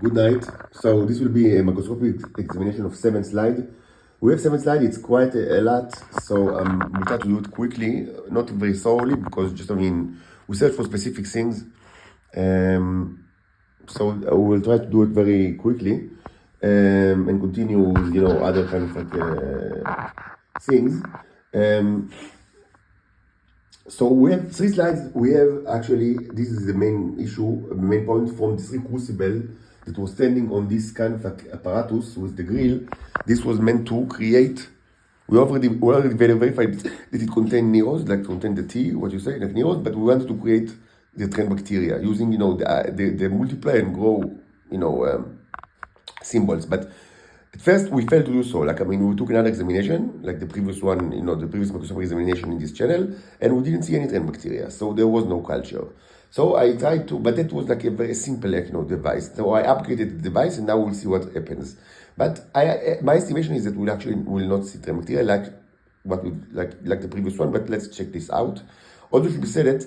Good night. So this will be a microscopic examination of 7 slides. We have 7 slides, it's quite a lot, so we'll try to do it quickly, not very thoroughly, because we search for specific things. So we will try to do it very quickly and continue with, other kind of things. So we have 3 slides. We have actually, this is the main issue, the main point from this crucible that was standing on this kind of apparatus with the grill. This was meant to create, we already verified that it contained Neros, like contained the T, what you say, like Neros, but we wanted to create the trend bacteria using, the multiply and grow, symbols. But at first, we failed to do so. We took another examination, like the previous one, the previous microscopic examination in this channel, and we didn't see any trend bacteria, so there was no culture. So I tried to, but that was like a very simple, device. So I upgraded the device, and now we'll see what happens. But my estimation is that we actually will not see trend bacteria like the previous one. But let's check this out. Also, should be said that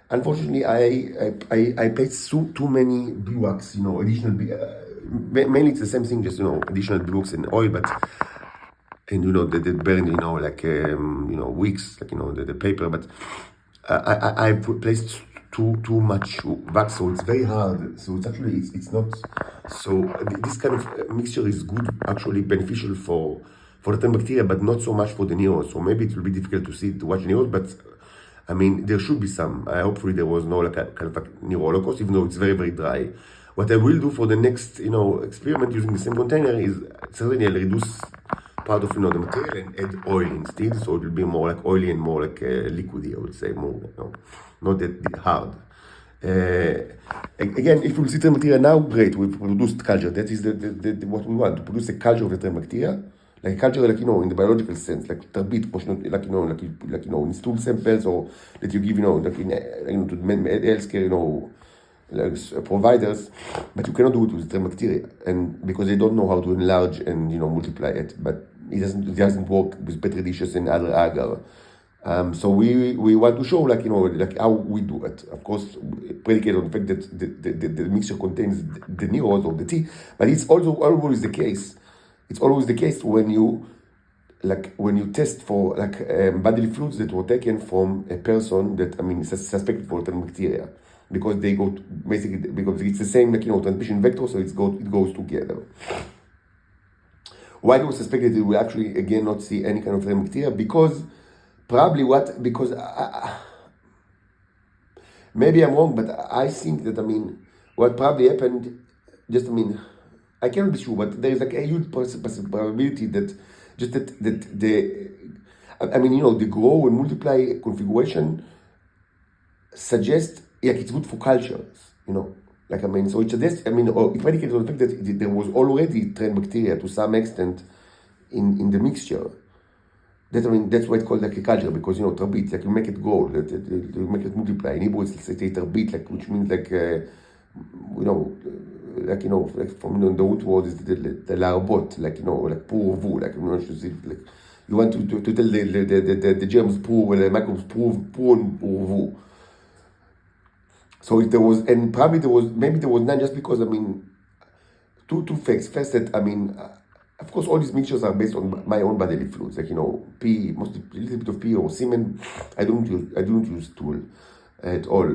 unfortunately, I placed too many blue wax, additional. Mainly it's the same thing, just additional blue wax and oil, and they burn, weeks, the paper. But I placed too much wax, so it's very hard. So it's actually it's not. So this kind of mixture is good, actually beneficial for the bacteria, but not so much for the Neros. So maybe it will be difficult to watch Neros, but there should be some. Hopefully there was no kind of neurologos, even though it's very, very dry. What I will do for the next, experiment using the same container is certainly I'll reduce part of, the material and add oil instead. So it will be more like oily and more like liquidy, I would say, more, not that hard. Again, if we see the material now, great, we've produced culture. That is what we want, to produce a culture of the bacteria. Like culture, in the biological sense, like tarbit, in stool samples, or that you give, to healthcare, providers, but you cannot do it with the bacteria, and because they don't know how to enlarge and multiply it. But it doesn't work with petri dishes and other agar. So we want to show how we do it. Of course, predicated on the fact that the mixture contains the Neros or the T, but it's also always the case. It's always the case when you test for bodily fluids that were taken from a person that is suspected for bacteria, because they go because it's the same transmission vector, so it goes together. Why do we suspect that we will actually again not see any kind of bacteria? Because maybe I'm wrong, but I think that what probably happened, I cannot be sure, but there is a huge probability that the grow and multiply configuration suggests it's good for cultures, so it suggests, it predicates on the fact that there was already trend bacteria to some extent in the mixture. That's why it's called a culture, because tarbit, you make it grow, you make it multiply. In Hebrew it's say tarbit, which means from the root word is the larbot, pour vous, you want to tell the germs pour, the microbes pour vous. So if there was, and probably maybe there was not, just because two facts. First, that of course all these mixtures are based on my own bodily fluids, pee, mostly a little bit of pee or semen. I don't use stool at all.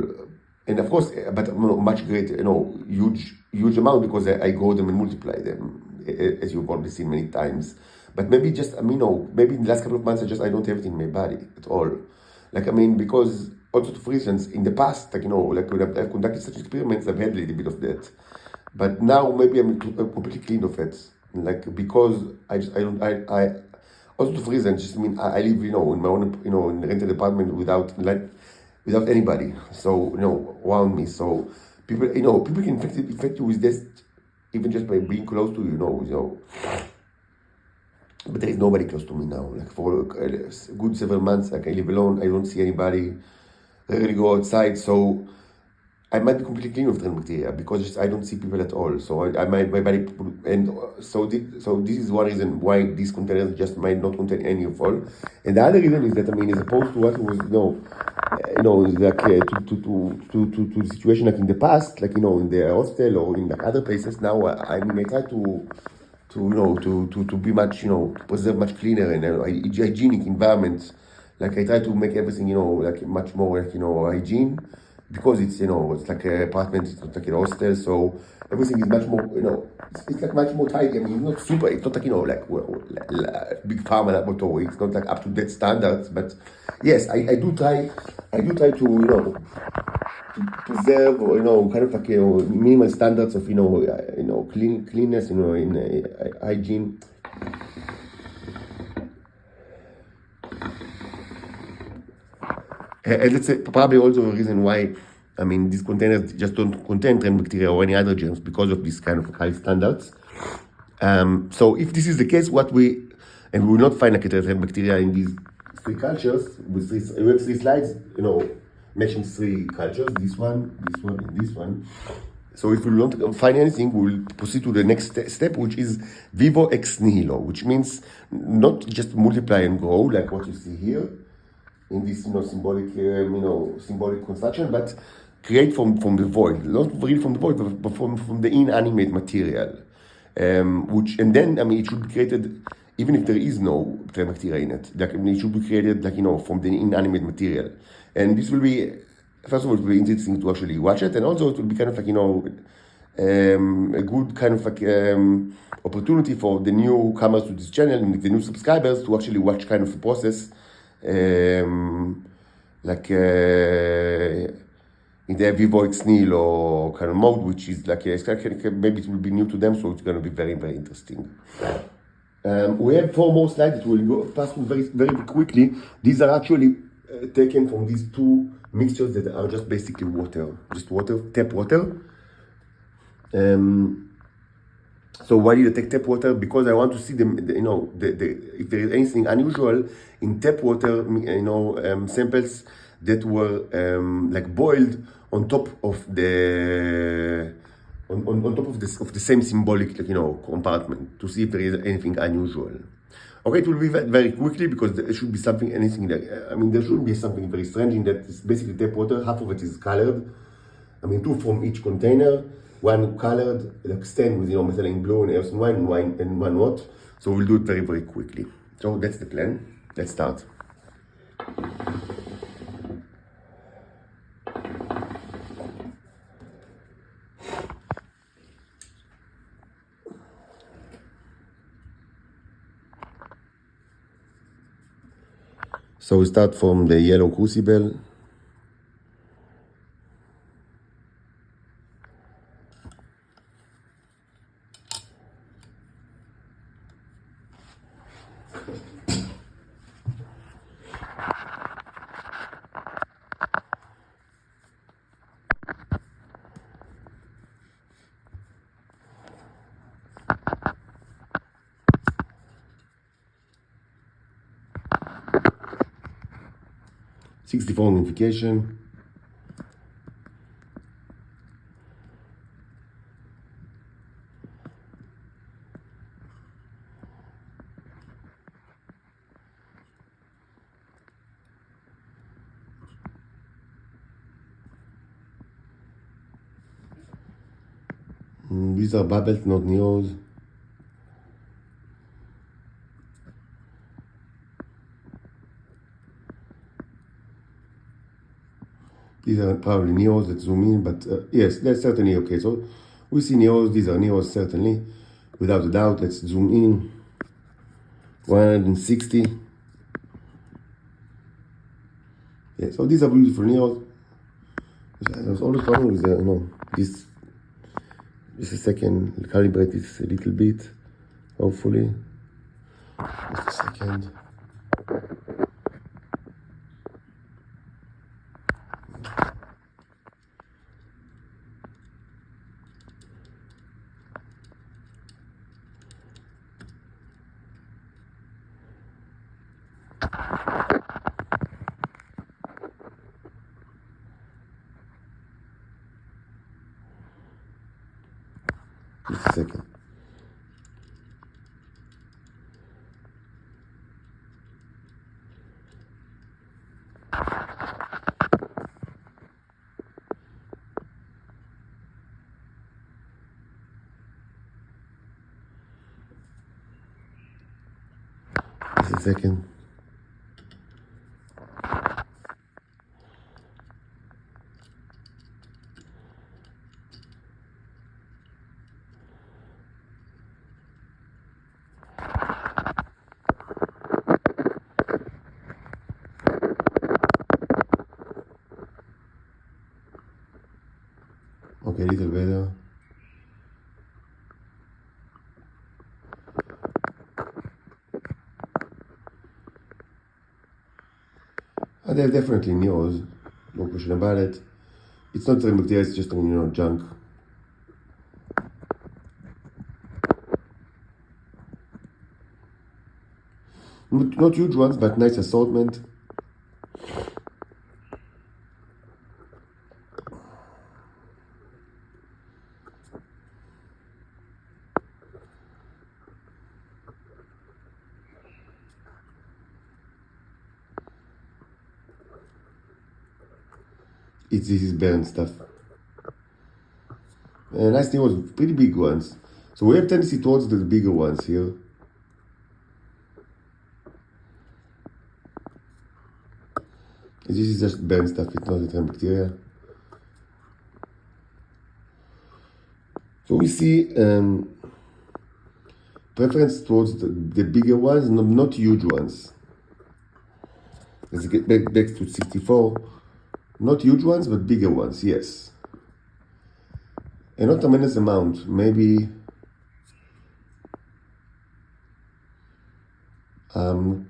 And of course, but much greater, huge amount, because I grow them and multiply them, as you've already seen many times. But maybe just, maybe in the last couple of months, I don't have it in my body at all. Because also for reasons, in the past, when I've conducted such experiments, I've had a little bit of that. But now maybe I'm completely clean of it. Because I also for reasons, I live, in my own, in a rented apartment without anybody, so around me. So people can infect you with this even just by being close to you, But there is nobody close to me now. For a good several months, I live alone. I don't see anybody. I rarely go outside. So I might be completely clean of trend bacteria because I don't see people at all. So my body, and so this is one reason why these containers just might not contain any of all. And the other reason is that, I mean, as opposed to what was, like to the situation like in the past, like, in the hostel or in like other places. Now, I mean, I try to be much, to preserve much cleaner and hygienic environments. Like, I try to make everything, like much more like, hygiene, because it's like an apartment, it's not like a hostel, so everything is much more, it's like much more tidy. I mean, it's not like, like, big pharma laboratory. It's not like up to that standards, but yes, I do try to, preserve, or, kind of like, minimal standards of, cleanness, in hygiene. And that's probably also a reason why, I mean, these containers just don't contain trend bacteria or any other germs, because of these kind of high standards. So if this is the case, and we will not find like a trend bacteria in these three cultures. We have three slides, matching three cultures, this one, and this one. So if we don't find anything, we'll proceed to the next step, which is vivo ex nihilo, which means not just multiply and grow like what you see here in this, symbolic construction, but create from the void, not really from the void, but from the inanimate material. Which, and then, I mean, it should be created even if there is no bacteria in it. Like, I mean, it should be created like, from the inanimate material. And this will be, first of all, it will be interesting to actually watch it, and also it will be kind of like, a good kind of like opportunity for the newcomers to this channel and the new subscribers to actually watch kind of a process, like in the vivo ex nihilo kind of mode, which is like maybe it will be new to them, so it's going to be very, very interesting. We have 4 more slides that we'll go pass through very, very quickly. These are actually taken from these 2 mixtures that are just basically water, tap water. So why did I take tap water? Because I want to see if there is anything unusual in tap water, samples that were like boiled on top of the on top of the same symbolic compartment, to see if there is anything unusual. Okay, it will be very quickly, because there should be anything like, I mean, there shouldn't be something very strange in that. It's basically tap water. Half of it is colored. I mean, 2 from each container, 1 colored, like stain with, methylene blue and earth and wine, and 1 not. So we'll do it very, very quickly. So that's the plan. Let's start. So we start from the yellow crucible. '64 unification. These are bubbles, not Neros. These are probably Neros that zoom in, but yes, that's certainly okay. So we see Neros, these are Neros certainly, without a doubt. Let's zoom in. 160. Yeah, so these are beautiful Neros. There's always problem with this. Just a second, calibrate this a little bit, hopefully. Just a second. Just a second. Just a second. Okay, a little better. They're definitely Neros, no question about it. It's not bacteria, it's just junk. Not huge ones, but nice assortment. This is burnt stuff. Nice thing was pretty big ones. So we have tendency towards the bigger ones here. This is just burnt stuff, it's not the bacteria. So we see preference towards the bigger ones, not huge ones. Let's get back to 64. Not huge ones, but bigger ones, yes. And not a tremendous amount, maybe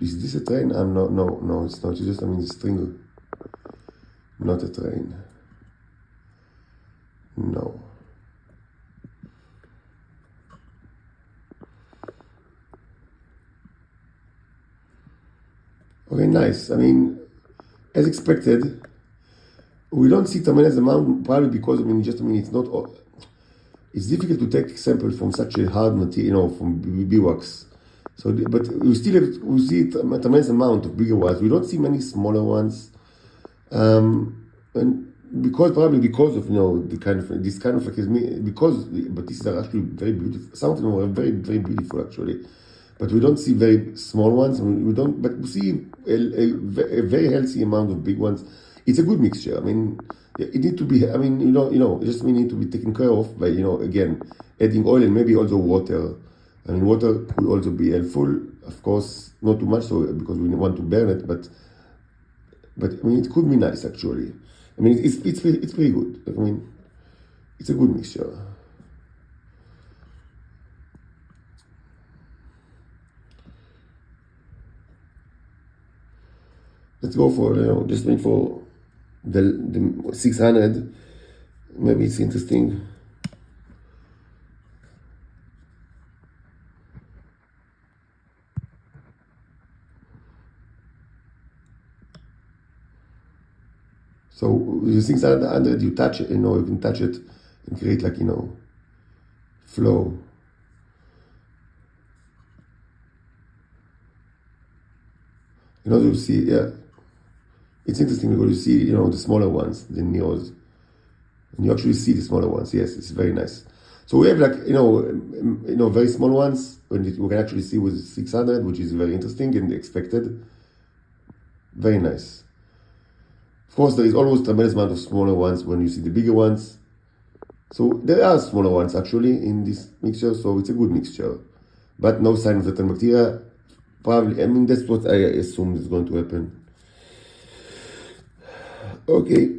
is this a train? No, it's not. It's just a string. Not a train. No. Okay, nice. As expected, we don't see tremendous amount, probably because it's not. It's difficult to take samples from such a hard material, from beeswax. So, but we see a tremendous amount of bigger ones. We don't see many smaller ones, and probably because of this kind of but these are actually very beautiful. Some of them are very, very beautiful actually, but we don't see very small ones. We don't, but we see a very healthy amount of big ones. It's a good mixture. It need to be. Just we need to be taken care of by again adding oil and maybe also water. Water could also be helpful, of course, not too much, so because we want to burn it, but it could be nice actually. It's pretty good. It's a good mixture. Let's go for just wait for the 600. Maybe it's interesting. So the 600, you touch it, you can touch it and create flow. You see, yeah, it's interesting because you see, the smaller ones, the Neros, and you actually see the smaller ones. Yes, it's very nice. So we have very small ones, and we can actually see with 600, which is very interesting and expected. Very nice. Of course, there is always a tremendous amount of smaller ones when you see the bigger ones. So there are smaller ones actually in this mixture, so it's a good mixture. But no sign of the bacteria. Probably, that's what I assume is going to happen. Okay.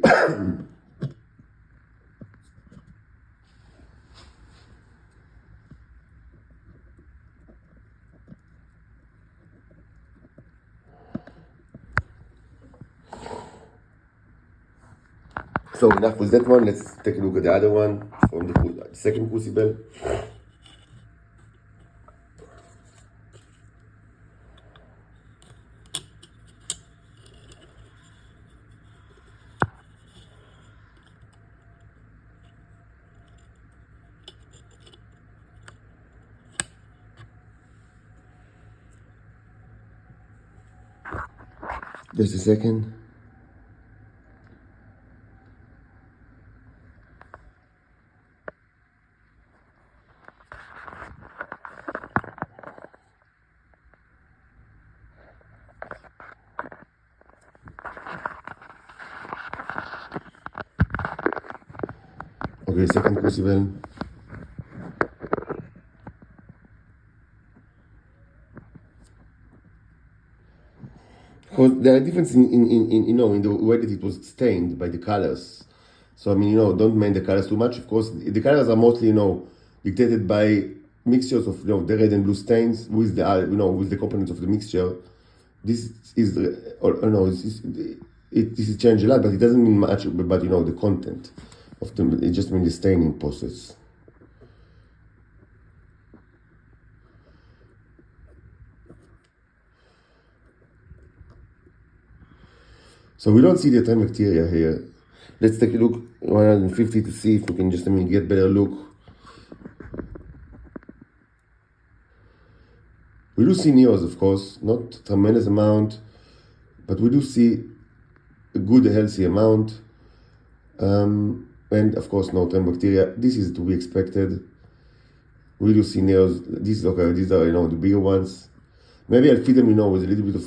So enough with that one. Let's take a look at the other one from the second crucible. Just a second. Okay, second crucible. Because there are differences in the way that it was stained by the colors. So I mean, don't mind the colors too much. Of course, the colors are mostly, dictated by mixtures of, the red and blue stains with with the components of the mixture. This is, this is changed a lot, but it doesn't mean much about, the content of them. It just means the staining process. So we don't see the trend bacteria here. Let's take a look 150 to see if we can just, get better look. We do see Neros, of course, not tremendous amount, but we do see a good, healthy amount. And of course, no trend bacteria. This is to be expected. We do see Neros. This is okay. These are, the bigger ones. Maybe I'll feed them, with a little bit of,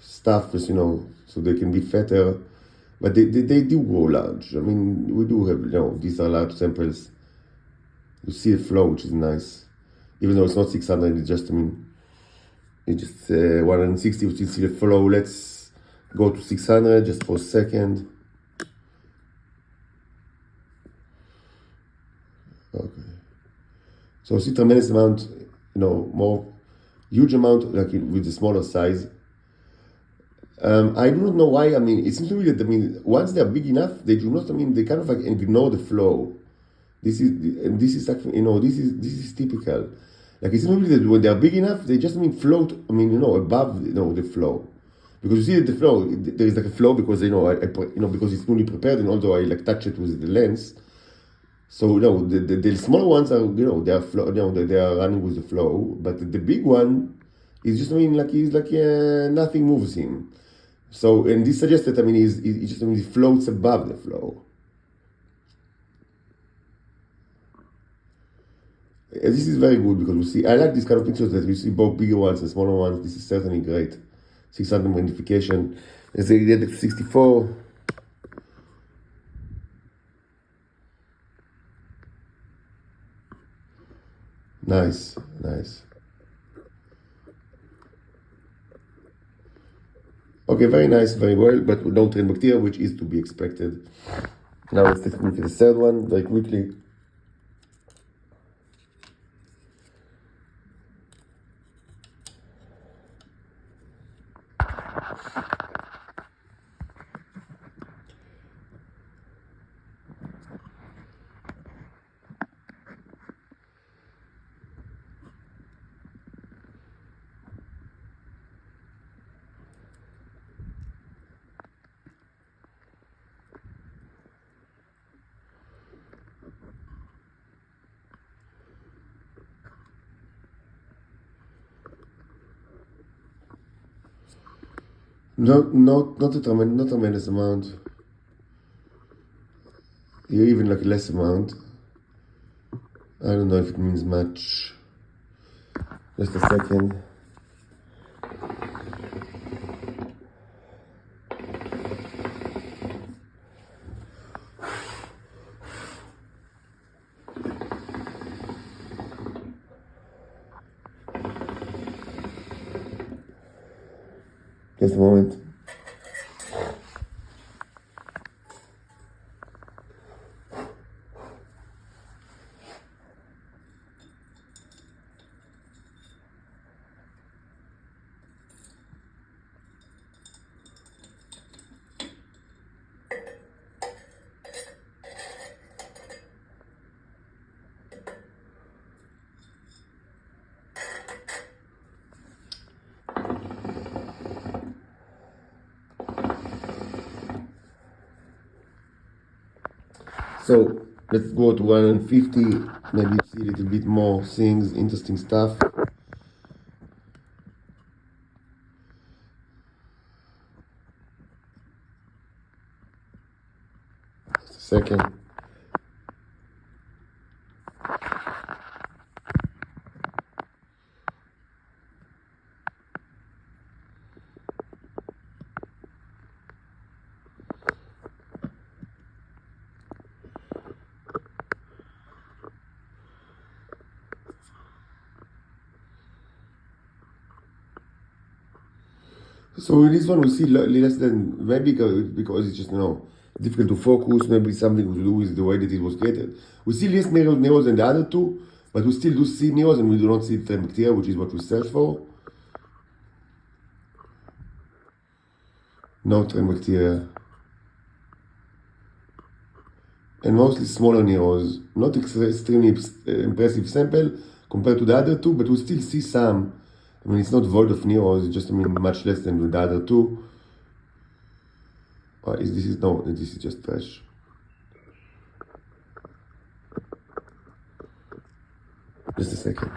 stuff, so they can be fatter. But they do grow large. I mean, we do have, these are large samples. You see the flow, which is nice. Even though it's not 600, it's just, it's just 160, we still see the flow. Let's go to 600 just for a second. Okay. So see tremendous amount, more huge amount, like with the smaller size. I do not know why. I mean, it seems to me that, once they are big enough, they do not, they kind of like ignore the flow. This is actually, this is typical. Like, it seems to me that when they are big enough, they just, float, above, the flow. Because you see that the flow, there is like a flow because, because it's newly prepared, and although I touch it with the lens. So, the smaller ones are, they are they are running with the flow, but the big one is just, he's like, nothing moves him. So, and this suggests that, he just, he floats above the flow. This is very good because we see, I like these kind of pictures that we see both bigger ones and smaller ones. This is certainly great. 600 magnification. Let's say get it 64. Nice, nice. Okay, very nice, very well, but we don't train bacteria, which is to be expected. Now let's take a look at the third one very quickly. No, not not tremendous amount. Here even like less amount. I don't know if it means much. Just a second. Just a moment. So let's go to 150, maybe see a little bit more things, interesting stuff. second. So in this one we see less than, maybe because it's just, difficult to focus, maybe something to do with the way that it was created. We see less Neros than the other two, but we still do see Neros and we do not see trend bacteria, which is what we search for. No trend bacteria. And mostly smaller Neros, not extremely impressive sample compared to the other two, but we still see some. I mean, it's not void of Neros, it's just, much less than the other two. This is just trash. Just a second.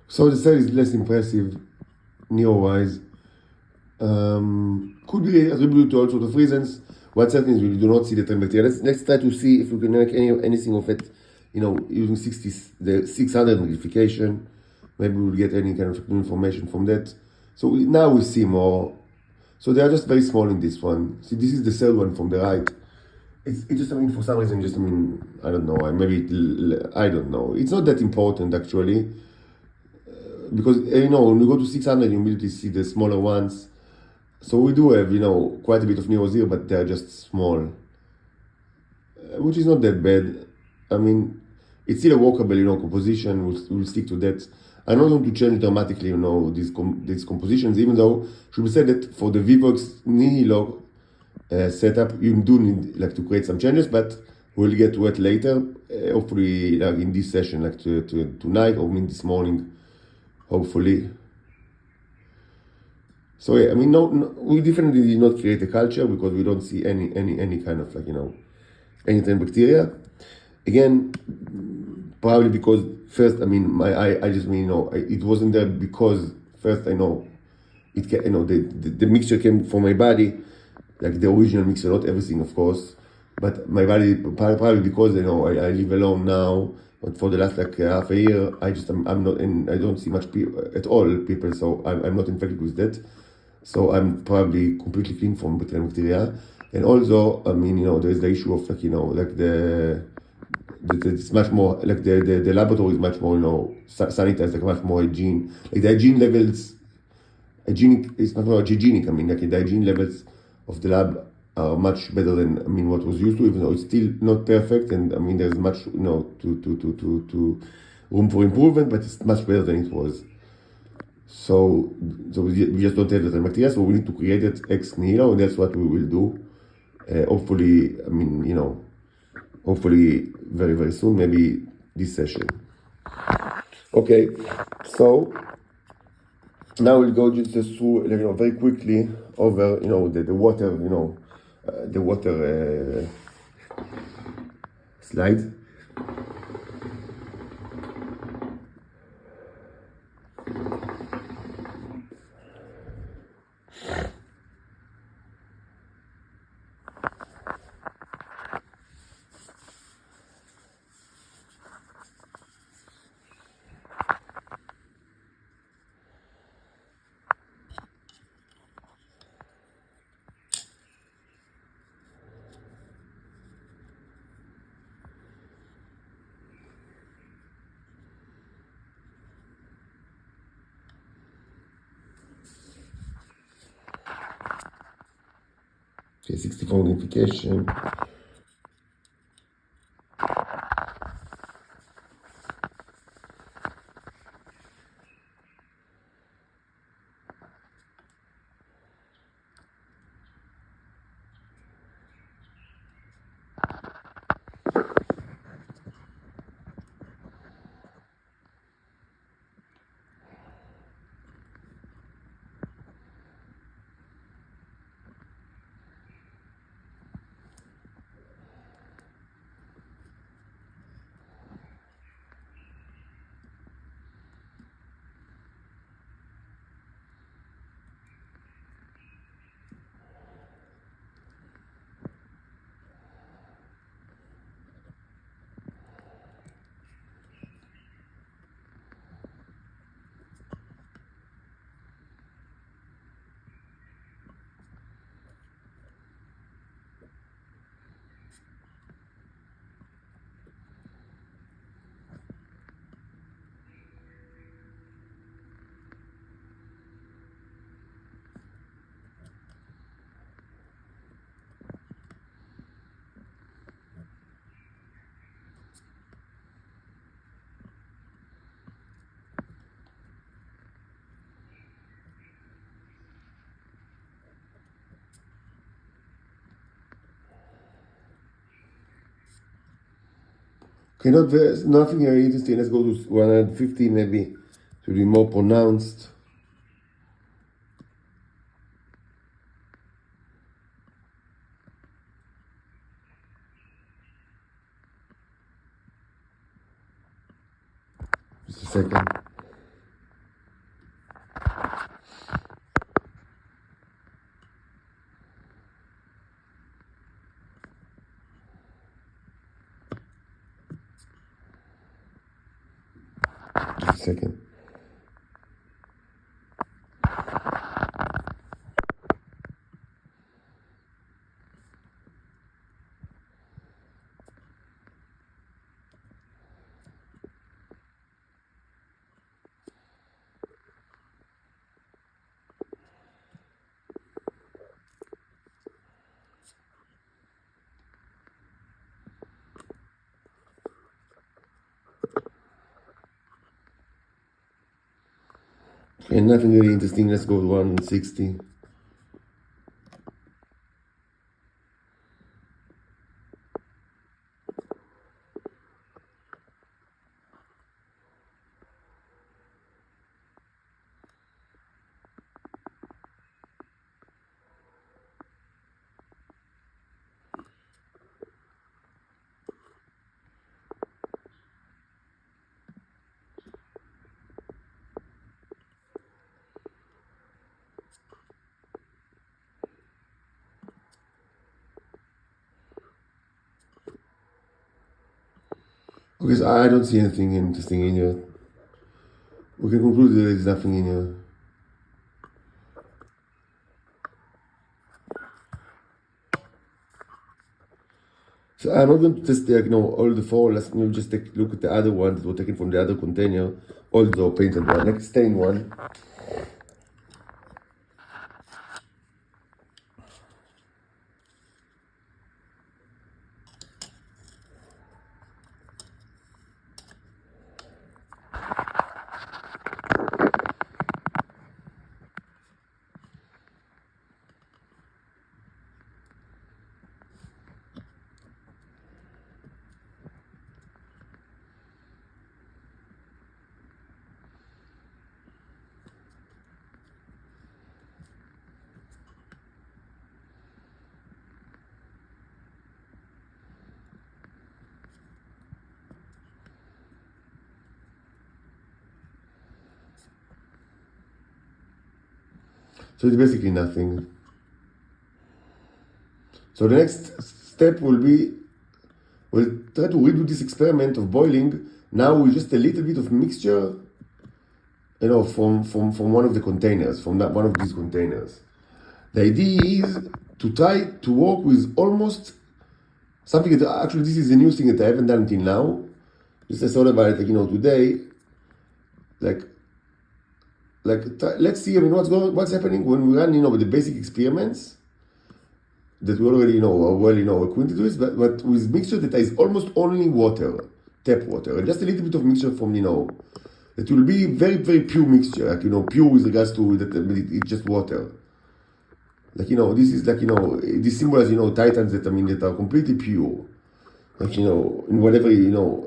So the cell is less impressive, Neo-wise. Could be attributed to all sorts of reasons. One certain is we do not see the trend bacteria. Let's try to see if we can make anything of it, using the 600 magnification. Maybe we'll get any kind of information from that. So now we see more. So they are just very small in this one. See, this is the third one from the right. It's just, for some reason, just, I don't know. I don't know. It's not that important, actually. Because, when you go to 600, you immediately see the smaller ones. So we do have, quite a bit of Neros here, but they're just small. Which is not that bad. It's still a workable, composition. We'll stick to that. I don't want to change dramatically, these compositions, even though it should be said that for the Vivox Nihilo setup, you do need to create some changes, but we'll get to it later. Hopefully, in this session, tonight or this morning, hopefully. So yeah, no, we definitely did not create a culture because we don't see any kind of any trend bacteria. Again, probably because first, I just it wasn't there because first I know it the mixture came from my body, like the original mixture, not everything, of course, but my body probably because I live alone now. But for the last half a year, I'm not, and I don't see much at all people, so I'm not infected with that. So I'm probably completely clean from bacteria. And also, there's the issue of it's much more the laboratory is much more sanitized, much more hygiene. The hygiene levels, it's not more hygienic. The hygiene levels of the lab are much better than what was used to, even though it's still not perfect. And there's much to room for improvement, but it's much better than it was. So we just don't have the bacteria, so we need to create it ex nihilo, and that's what we will do. Hopefully, hopefully very, very soon, maybe this session. Okay, so now we'll go just through, very quickly over, the water, the water slide. Okay, 64 magnification. Okay, nothing very interesting. Let's go to 150 maybe to be more pronounced. Just a second. Just a second. Okay, nothing really interesting. Let's go to 160. Because I don't see anything interesting in here. We can conclude there is nothing in here. So I'm not going to test all the four. Let's just take a look at the other ones that were taken from the other container, all the painted one. Next stain one. So it's basically nothing. So the next step will be, we'll try to redo this experiment of boiling now with just a little bit of mixture, from one of the containers, from one of these containers. The idea is to try to work with almost something that actually this is a new thing that I haven't done until now. Just I thought about it, today. Let's see, what's happening when we run, the basic experiments that we already are well, acquainted with, but with mixture that is almost only water, tap water, and just a little bit of mixture from, it will be very, very pure mixture, pure with regards to that, it's just water. This is this symbol as, titans that are completely pure. In whatever,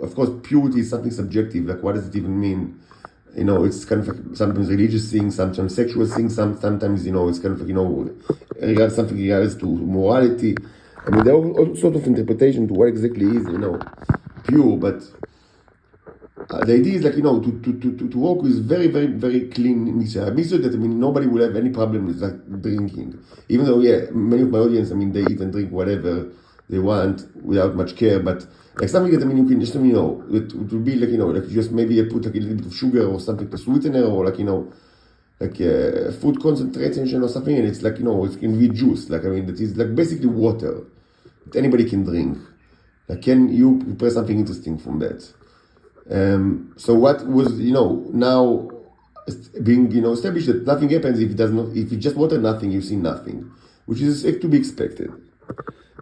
of course, purity is something subjective. What does it even mean? It's kind of sometimes religious thing, sometimes sexual thing, sometimes, it's kind of something regards to morality. There are all sorts of interpretation to what exactly is, pure, but the idea is to work with very, very, very clean mixture. A mixture that, nobody will have any problem with drinking. Even though, many of my audience, they eat and drink whatever they want without much care, but something that, you can just, it would be just maybe put a little bit of sugar or something to sweetener, or food concentration or something, and it's it can be juice, that is basically water that anybody can drink. Can you prepare something interesting from that? So what was, now being, established that nothing happens if it's just water, nothing, you see nothing, which is to be expected.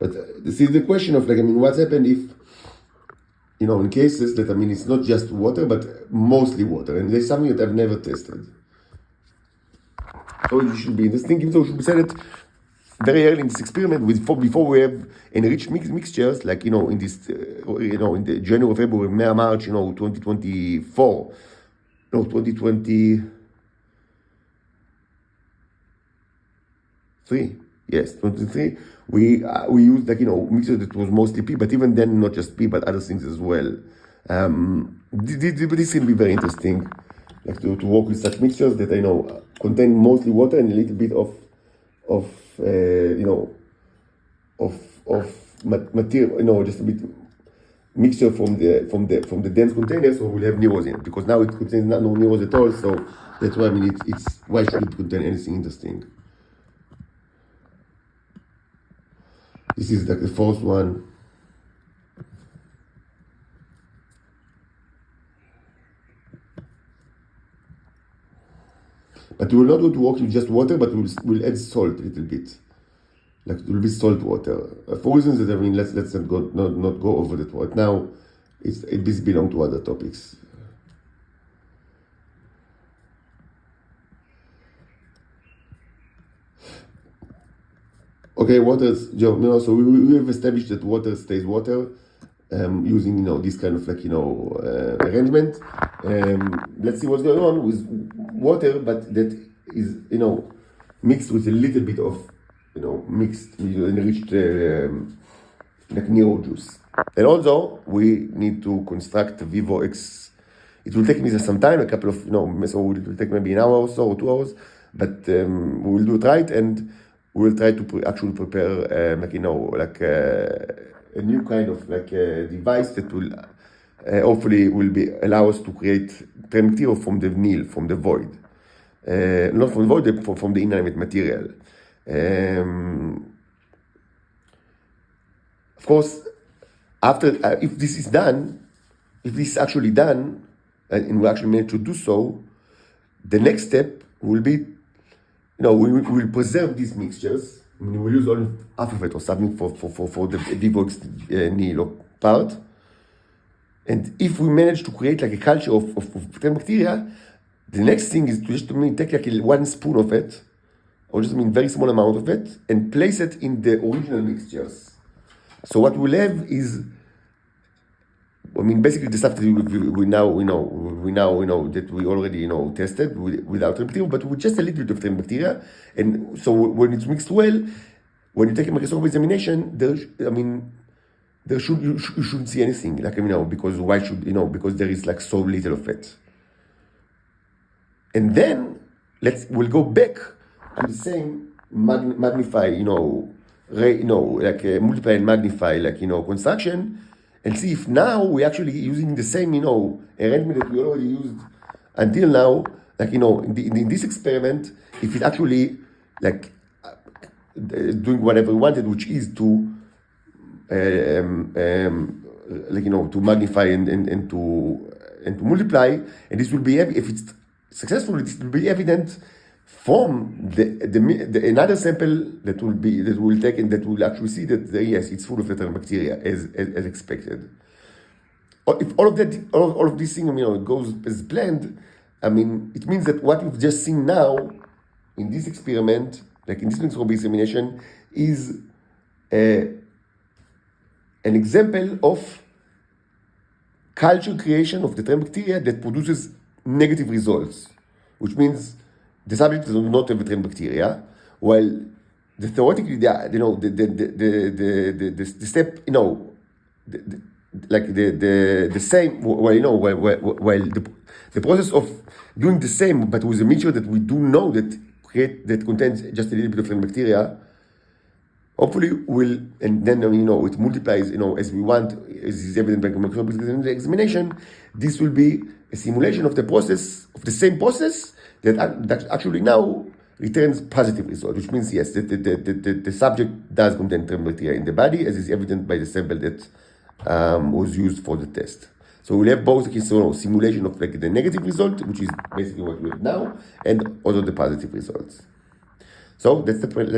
But this is the question of what's happened if, in cases that, it's not just water, but mostly water, and there's something that I've never tested. So it should be interesting, even though it should be said that very early in this experiment, before we have enriched mixtures, like, in this, in the January, February, March, 2024, 2023, yes, 2023, we used, like, mixture that was mostly P, but even then, not just P, but other things as well. This will be very interesting, like, to work with such mixtures that contain mostly water and a little bit of material, just a bit mixture from the dense container, so we'll have Neros in it, because now it contains no Neros at all. So that's why it's why should it contain anything interesting? This is like the fourth one. But we will not go to work with just water, but we'll add salt a little bit. Like, it will be salt water. For reasons that, let's not go over that right now. This belongs to other topics. Okay, so we have established that water stays water, using, this kind of, like, arrangement. Let's see what's going on with water, but that is, mixed with a little bit of, mixed, enriched, like, Nero juice. And also, we need to construct Vivo X. It will take me some time, a couple of, so it will take maybe an hour or so, or 2 hours, but we will do it right, and we will try to actually prepare, like, a new kind of, like, device that will hopefully allow us to create trembacteria from the nil, from the void. Not from the void, but from the inanimate material. Of course, after, if this is actually done, and we actually manage to do so, the next step will be, we will preserve these mixtures. We will use only half of it or something for the Vivox nilo part. And if we manage to create, like, a culture of bacteria, the next thing is to take, like, 1 spoon of it, or just very small amount of it, and place it in the original mixtures. So what we'll have is, basically the stuff that we now that we already tested without bacteria, but with just a little bit of bacteria. And so when it's mixed well, when you take a microscopic examination, you shouldn't see anything, like, because why should, because there is, like, so little of it. And then we'll go back to the same magnify, multiply and magnify, like, construction, and see if now we're actually using the same, arrangement that we already used until now, like, in this experiment, if it actually, like, doing whatever we wanted, which is to, to magnify and to multiply, and this will be, if it's successful, this will be evident from the another sample that will take, and that will actually see that yes, it's full of bacteria as expected. If all of these things, it goes as planned, it means that what we've just seen now in this experiment, like in this microscopic examination, is an example of culture creation of the bacteria that produces negative results, which means the subject does not have bacteria, while theoretically, the step, the same, while the process of doing the same, but with a mixture that we do know that contains just a little bit of bacteria, hopefully will, and then it multiplies, as we want, as is evident by microscopic examination. This will be a simulation of the process, of the same process that actually now returns positive result, which means yes, the subject does contain bacteria in the body, as is evident by the sample that was used for the test. So we'll have both simulation of, like, the negative result, which is basically what we have now, and also the positive results. So that's the plan.